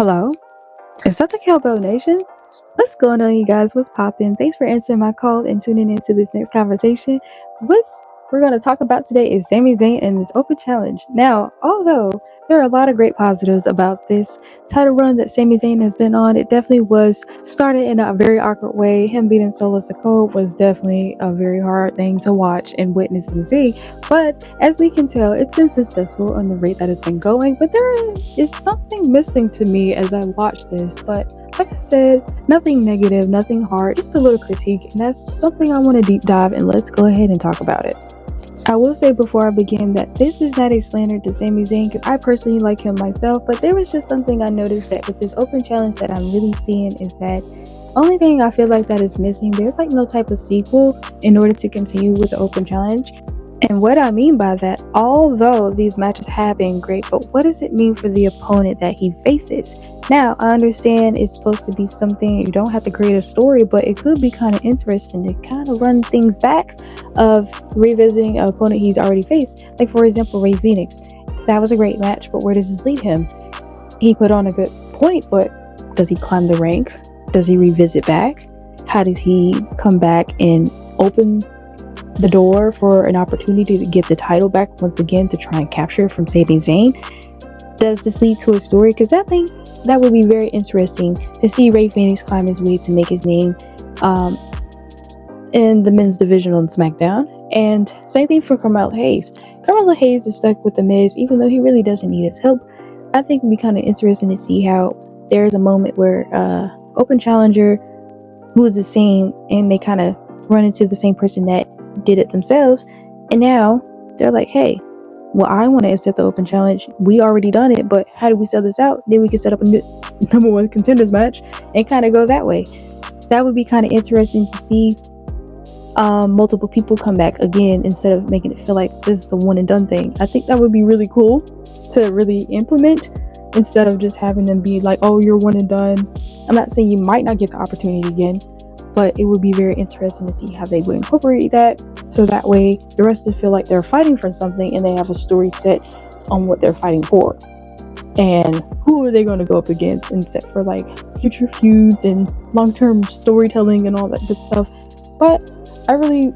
Hello, is that the Cowbell Nation? What's going on, you guys? What's poppin'? Thanks for answering my call and tuning into this next conversation. What we're going to talk about today is Sami Zayn and this open challenge. Now, although there are a lot of great positives about this title run that Sami Zayn has been on, it definitely was started in a very awkward way. Him beating Solo Sikoa was definitely a very hard thing to watch and witness and see. But as we can tell, it's been successful on the rate that it's been going. But there is something missing to me as I watch this. But like I said, nothing negative, nothing hard, just a little critique. And that's something I want to deep dive, and let's go ahead and talk about it. I will say before I begin that this is not a slander to Sami Zayn, because I personally like him myself, but there was just something I noticed that with this open challenge that I'm really seeing is that only thing I feel like that is missing, there's like no type of sequel in order to continue with the open challenge. And what I mean by that, although these matches have been great, but what does it mean for the opponent that he faces? Now, I understand it's supposed to be something, you don't have to create a story, but it could be kind of interesting to kind of run things back of revisiting an opponent he's already faced. Like, for example, Rey Fenix. That was a great match, but where does this lead him? He put on a good point, but does he climb the rank? Does he revisit back? How does he come back and open the door for an opportunity to get the title back once again to try and capture it from Sami Zayn? Does this lead to a story? Because I think that would be very interesting to see Rey Fenix climb his way to make his name in the men's division on SmackDown. And same thing for Carmelo Hayes. Carmelo Hayes is stuck with The Miz, even though he really doesn't need his help. I think it would be kind of interesting to see how there's a moment where open challenger who is the same, and they kind of run into the same person that did it themselves, and now they're like, hey, well, I want to accept the open challenge. We already done it, but how do we sell this out? Then we can set up a new number one contenders match and kind of go that way. That would be kind of interesting to see multiple people come back again instead of making it feel like this is a one and done thing. I think that would be really cool to really implement instead of just having them be like, oh, you're one and done. I'm not saying you might not get the opportunity again, but it would be very interesting to see how they would incorporate that, so that way the rest of them feel like they're fighting for something and they have a story set on what they're fighting for. And who are they going to go up against, and set for like future feuds and long-term storytelling and all that good stuff. But I really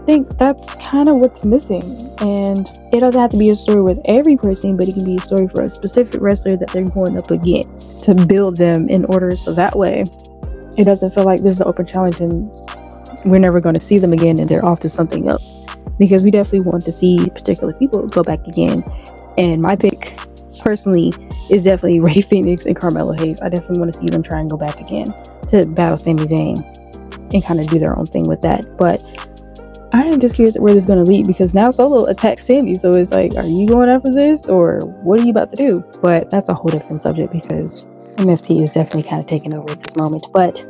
think that's kind of what's missing, and it doesn't have to be a story with every person, but it can be a story for a specific wrestler that they're going up against to build them in order, so that way it doesn't feel like this is an open challenge and we're never going to see them again and they're off to something else. Because we definitely want to see particular people go back again. And my pick, personally, is definitely Rey Fenix and Carmelo Hayes. I definitely want to see them try and go back again to battle Sami Zayn and kind of do their own thing with that. But I am just curious where this is going to lead, because now Solo attacks Sami. So it's like, are you going after this, or what are you about to do? But that's a whole different subject, because MFT is definitely kind of taking over at this moment. But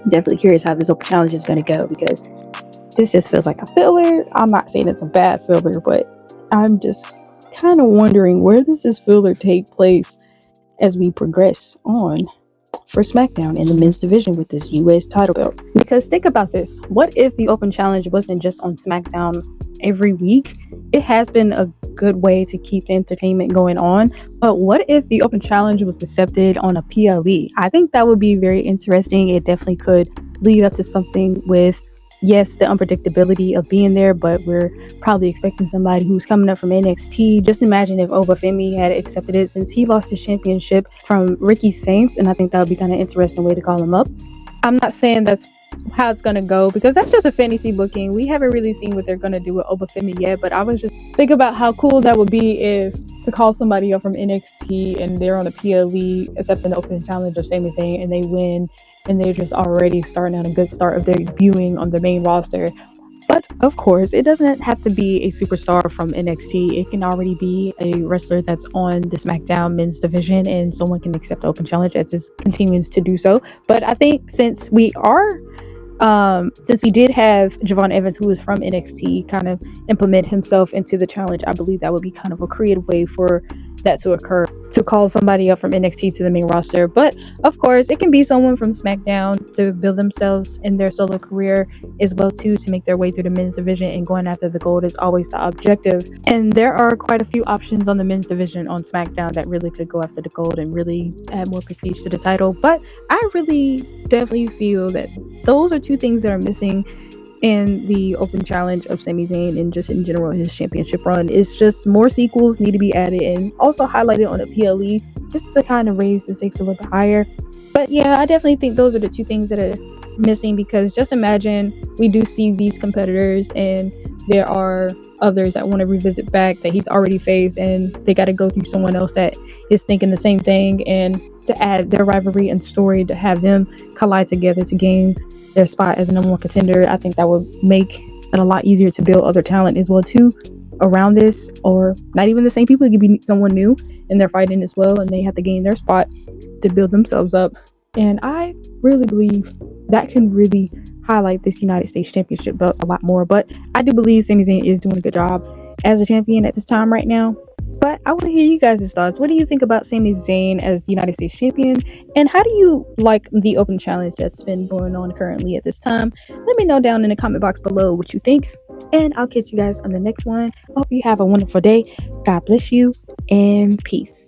I'm definitely curious how this open challenge is going to go, because this just feels like a filler. I'm not saying it's a bad filler, but I'm just kind of wondering, where does this filler take place as we progress on for SmackDown in the men's division with this US title belt? Because think about this. What if the open challenge wasn't just on SmackDown every week? It has been a good way to keep the entertainment going on, but what if the open challenge was accepted on a PLE? I think that would be very interesting. It definitely could lead up to something with, yes, the unpredictability of being there, but we're probably expecting somebody who's coming up from NXT. Just imagine if Obafemi had accepted it, since he lost his championship from Ricky Saints, and I think that would be kind of an interesting way to call him up. I'm not saying that's how it's going to go, because that's just a fantasy booking. We haven't really seen what they're going to do with Obafemi yet, but I was just thinking about how cool that would be if to call somebody up from NXT and they're on a PLE accepting the open challenge of Sami Zayn and they win, and they're just already starting on a good start of their debuting on the main roster. But of course, it doesn't have to be a superstar from NXT. It can already be a wrestler that's on the SmackDown men's division, and someone can accept the open challenge as it continues to do so. But I think since we did have Javon Evans, who is from NXT, kind of implement himself into the challenge, I believe that would be kind of a creative way for that to occur. to call somebody up from NXT to the main roster. But of course, it can be someone from SmackDown to build themselves in their solo career as well too, to make their way through the men's division, and going after the gold is always the objective. And there are quite a few options on the men's division on SmackDown that really could go after the gold and really add more prestige to the title. But I really definitely feel that those are two things that are missing in the open challenge of Sami Zayn, and just in general his championship run. It's just more sequels need to be added and also highlighted on a PLE, just to kind of raise the stakes a little bit higher. But yeah, I definitely think those are the two things that are missing, because just imagine we do see these competitors and there are others that want to revisit back that he's already faced, and they got to go through someone else that is thinking the same thing, and to add their rivalry and story, to have them collide together to gain their spot as a number one contender. I think that would make it a lot easier to build other talent as well too around this, or not even the same people. It could be someone new and they're fighting as well, and they have to gain their spot to build themselves up. And I really believe that can really highlight this United States Championship belt a lot more. But I do believe Sami Zayn is doing a good job as a champion at this time right now. But I want to hear you guys' thoughts. What do you think about Sami Zayn as United States Champion? And how do you like the open challenge that's been going on currently at this time? Let me know down in the comment box below what you think. And I'll catch you guys on the next one. Hope you have a wonderful day. God bless you, and peace.